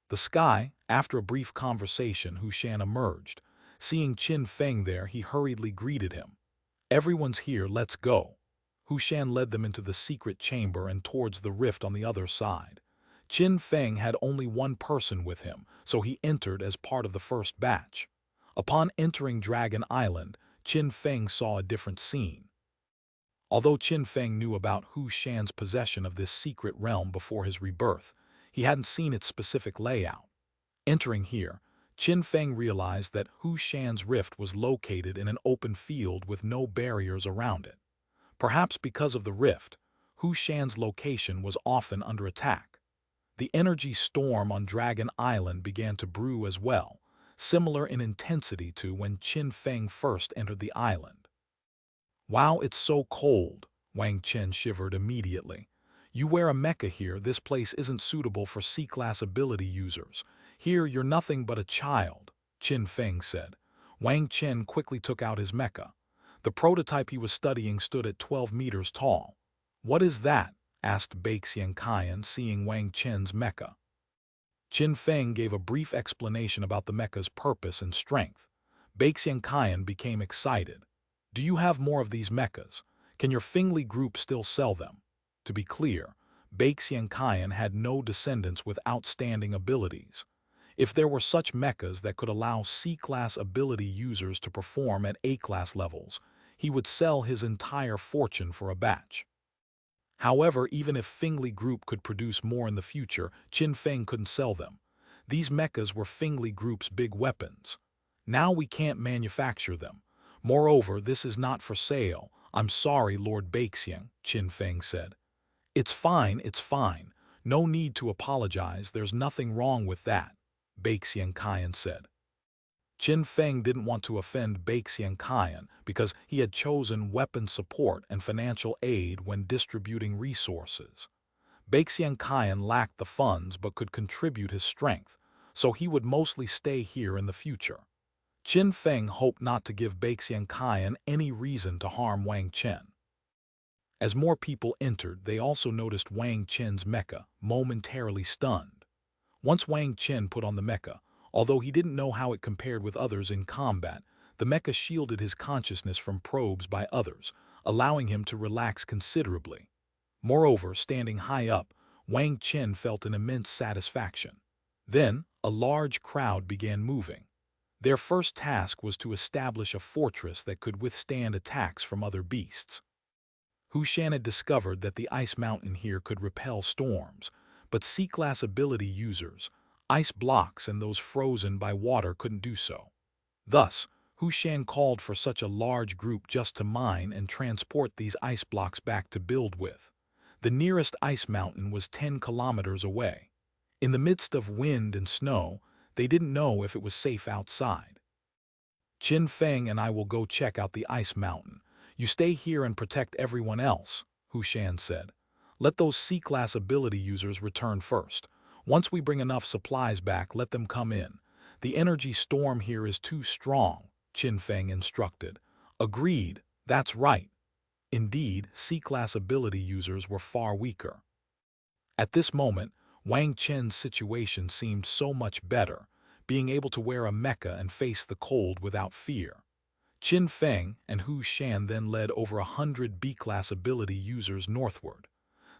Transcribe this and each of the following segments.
The sky, after a brief conversation, Hu Shan emerged. Seeing Qin Feng there, he hurriedly greeted him. Everyone's here, let's go. Hu Shan led them into the secret chamber and towards the rift on the other side. Qin Feng had only one person with him, so he entered as part of the first batch. Upon entering Dragon Island, Qin Feng saw a different scene. Although Qin Feng knew about Hu Shan's possession of this secret realm before his rebirth, he hadn't seen its specific layout. Entering here, Qin Feng realized that Hu Shan's rift was located in an open field with no barriers around it. Perhaps because of the rift, Hu Shan's location was often under attack. The energy storm on Dragon Island began to brew as well, similar in intensity to when Qin Feng first entered the island. Wow, it's so cold, Wang Chen shivered immediately. You wear a mecha here, this place isn't suitable for C-class ability users. Here you're nothing but a child, Qin Feng said. Wang Chen quickly took out his mecha. The prototype he was studying stood at 12 meters tall. What is that? Asked Baixian Kaiyan, seeing Wang Chen's mecha. Qin Feng gave a brief explanation about the mecha's purpose and strength. Baixian Kaiyan became excited. Do you have more of these mechas? Can your Fingli group still sell them? To be clear, Baixian Kaiyan had no descendants with outstanding abilities. If there were such mechas that could allow C-class ability users to perform at A-class levels, he would sell his entire fortune for a batch. However, even if Fingli Group could produce more in the future, Qin Feng couldn't sell them. These mechas were Fingli Group's big weapons. Now we can't manufacture them. Moreover, this is not for sale. I'm sorry, Lord Baixian, Qin Feng said. It's fine, it's fine. No need to apologize, there's nothing wrong with that, Baixian Kaiyan said. Qin Feng didn't want to offend Baixian Kaiyan because he had chosen weapon support and financial aid when distributing resources. Baixian Kaiyan lacked the funds but could contribute his strength, so he would mostly stay here in the future. Qin Feng hoped not to give Baixian Kaiyan any reason to harm Wang Chen. As more people entered, they also noticed Wang Chen's mecha, momentarily stunned. Once Wang Chen put on the mecha, although he didn't know how it compared with others in combat, the mecha shielded his consciousness from probes by others, allowing him to relax considerably. Moreover, standing high up, Wang Chen felt an immense satisfaction. Then, a large crowd began moving. Their first task was to establish a fortress that could withstand attacks from other beasts. Hu Shan had discovered that the ice mountain here could repel storms, but C-class ability users, ice blocks and those frozen by water couldn't do so. Thus, Hu Shan called for such a large group just to mine and transport these ice blocks back to build with. The nearest ice mountain was 10 kilometers away. In the midst of wind and snow, they didn't know if it was safe outside. Qin Feng and I will go check out the ice mountain. You stay here and protect everyone else, Hu Shan said. Let those C-class ability users return first. Once we bring enough supplies back, let them come in. The energy storm here is too strong, Qin Feng instructed. Agreed, that's right. Indeed, C-class ability users were far weaker. At this moment, Wang Chen's situation seemed so much better, being able to wear a mecha and face the cold without fear. Qin Feng and Hu Shan then led over 100 B-class ability users northward.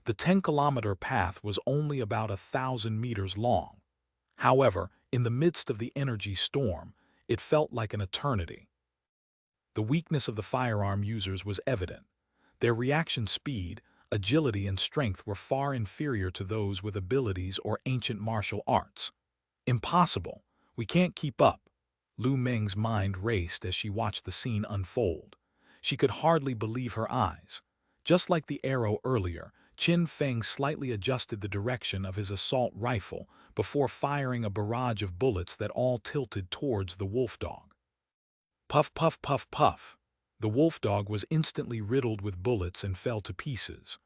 The 10-kilometer path was only about 1,000 meters long. However, in the midst of the energy storm, it felt like an eternity. The weakness of the firearm users was evident. Their reaction speed, agility, and strength were far inferior to those with abilities or ancient martial arts. Impossible. We can't keep up. Lu Meng's mind raced as she watched the scene unfold. She could hardly believe her eyes. Just like the arrow earlier, Qin Feng slightly adjusted the direction of his assault rifle before firing a barrage of bullets that all tilted towards the wolf dog. Puff, puff, puff, puff. The wolf dog was instantly riddled with bullets and fell to pieces.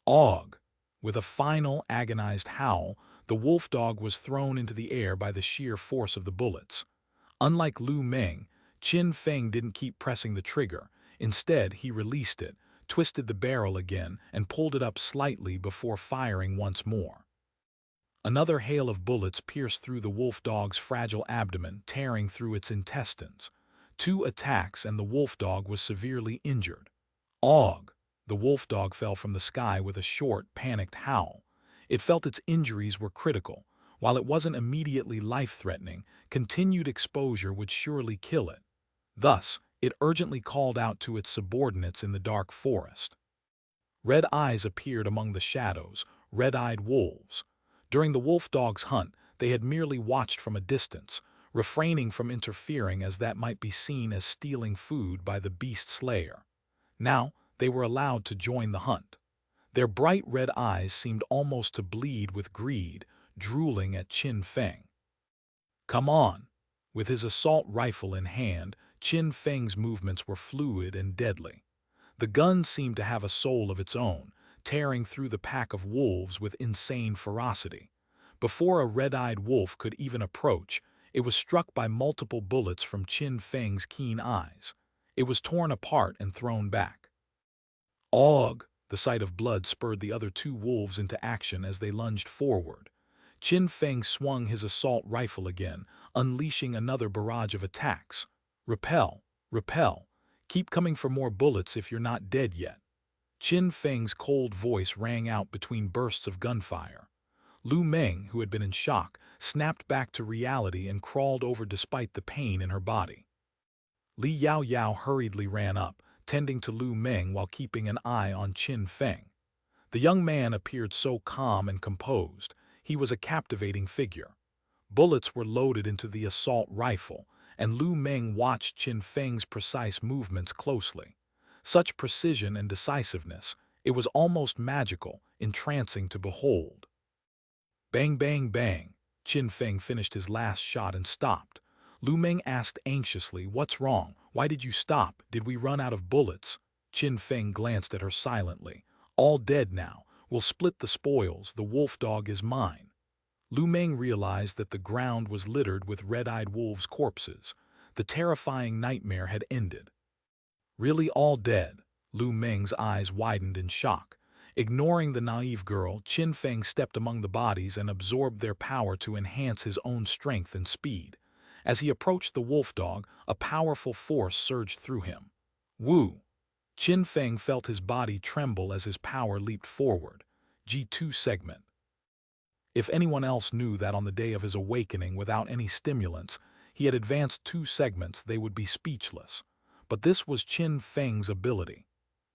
Og! With a final, agonized howl, the wolf dog was thrown into the air by the sheer force of the bullets. Unlike Lu Meng, Qin Feng didn't keep pressing the trigger. Instead, he released it, twisted the barrel again, and pulled it up slightly before firing once more. Another hail of bullets pierced through the wolf dog's fragile abdomen, tearing through its intestines. Two attacks and the wolf dog was severely injured. Og! The wolf dog fell from the sky with a short, panicked howl. It felt its injuries were critical. While it wasn't immediately life-threatening, continued exposure would surely kill it. Thus, it urgently called out to its subordinates in the dark forest. Red eyes appeared among the shadows, red-eyed wolves. During the wolf dog's hunt, they had merely watched from a distance, refraining from interfering as that might be seen as stealing food by the beast slayer. Now, they were allowed to join the hunt. Their bright red eyes seemed almost to bleed with greed, drooling at Qin Feng. "Come on!" With his assault rifle in hand, Qin Feng's movements were fluid and deadly. The gun seemed to have a soul of its own, tearing through the pack of wolves with insane ferocity. Before a red-eyed wolf could even approach, it was struck by multiple bullets from Qin Feng's keen eyes. It was torn apart and thrown back. Og! The sight of blood spurred the other two wolves into action as they lunged forward. Qin Feng swung his assault rifle again, unleashing another barrage of attacks. "Repel! Repel! Keep coming for more bullets if you're not dead yet." Qin Feng's cold voice rang out between bursts of gunfire. Lu Meng, who had been in shock, snapped back to reality and crawled over despite the pain in her body. Li Yao Yao hurriedly ran up, tending to Lu Meng while keeping an eye on Qin Feng. The young man appeared so calm and composed. He was a captivating figure. Bullets were loaded into the assault rifle, and Lu Meng watched Qin Feng's precise movements closely. Such precision and decisiveness, it was almost magical, entrancing to behold. Bang, bang, bang. Qin Feng finished his last shot and stopped. Lu Meng asked anxiously, "What's wrong? Why did you stop? Did we run out of bullets?" Qin Feng glanced at her silently. "All dead now. We'll split the spoils. The wolf dog is mine." Lu Meng realized that the ground was littered with red-eyed wolves' corpses. The terrifying nightmare had ended. "Really all dead?" Lu Meng's eyes widened in shock. Ignoring the naive girl, Qin Feng stepped among the bodies and absorbed their power to enhance his own strength and speed. As he approached the wolf dog, a powerful force surged through him. Woo! Qin Feng felt his body tremble as his power leaped forward. G2 segment. If anyone else knew that on the day of his awakening without any stimulants, he had advanced 2 segments, they would be speechless. But this was Qin Feng's ability.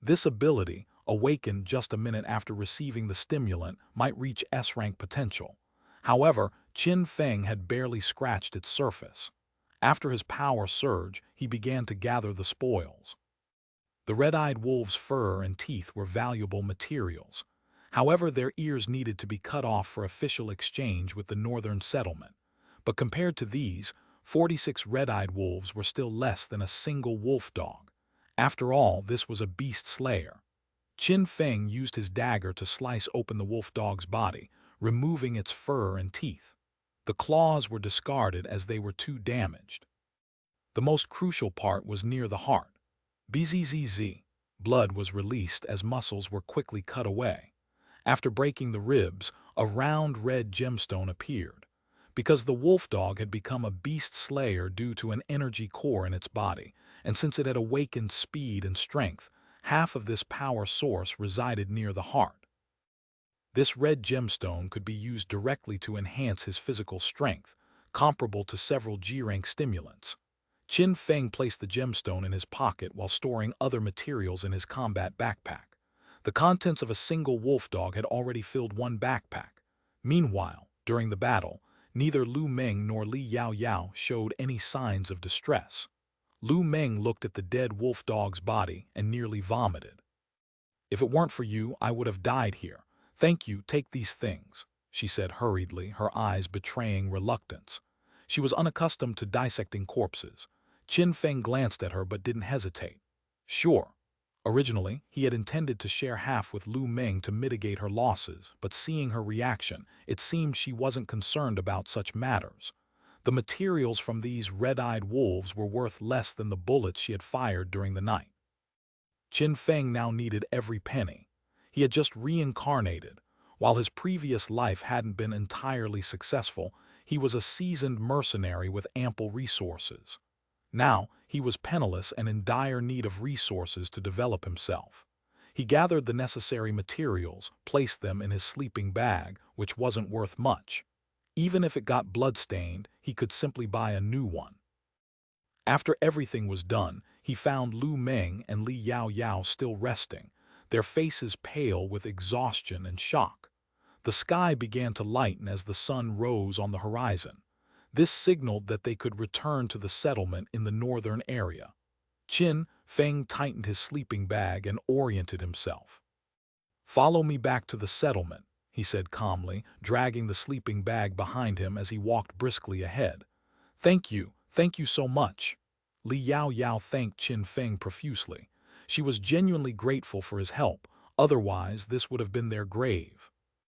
This ability, awakened just a minute after receiving the stimulant, might reach S-rank potential. However, Qin Feng had barely scratched its surface. After his power surge, he began to gather the spoils. The red-eyed wolf's fur and teeth were valuable materials. However, their ears needed to be cut off for official exchange with the northern settlement. But compared to these, 46 red-eyed wolves were still less than a single wolf dog. After all, this was a beast slayer. Qin Feng used his dagger to slice open the wolf dog's body, removing its fur and teeth. The claws were discarded as they were too damaged. The most crucial part was near the heart. Bzzz. Blood was released as muscles were quickly cut away. After breaking the ribs, a round red gemstone appeared. Because the wolf dog had become a beast slayer due to an energy core in its body, and since it had awakened speed and strength, half of this power source resided near the heart. This red gemstone could be used directly to enhance his physical strength, comparable to several G-rank stimulants. Qin Feng placed the gemstone in his pocket while storing other materials in his combat backpack. The contents of a single wolf dog had already filled one backpack. Meanwhile, during the battle, neither Lu Meng nor Li Yao Yao showed any signs of distress. Lu Meng looked at the dead wolf dog's body and nearly vomited. "If it weren't for you, I would have died here. Thank you, take these things," she said hurriedly, her eyes betraying reluctance. She was unaccustomed to dissecting corpses. Qin Feng glanced at her but didn't hesitate. Sure. Originally, he had intended to share half with Lu Meng to mitigate her losses, but seeing her reaction, it seemed she wasn't concerned about such matters. The materials from these red-eyed wolves were worth less than the bullets she had fired during the night. Qin Feng now needed every penny. He had just reincarnated. While his previous life hadn't been entirely successful, he was a seasoned mercenary with ample resources. Now, he was penniless and in dire need of resources to develop himself. He gathered the necessary materials, placed them in his sleeping bag, which wasn't worth much. Even if it got bloodstained, he could simply buy a new one. After everything was done, he found Lu Meng and Li Yao Yao still resting, their faces pale with exhaustion and shock. The sky began to lighten as the sun rose on the horizon. This signaled that they could return to the settlement in the northern area. Qin Feng tightened his sleeping bag and oriented himself. "Follow me back to the settlement," he said calmly, dragging the sleeping bag behind him as he walked briskly ahead. Thank you so much." Li Yao Yao thanked Qin Feng profusely. She was genuinely grateful for his help, otherwise this would have been their grave.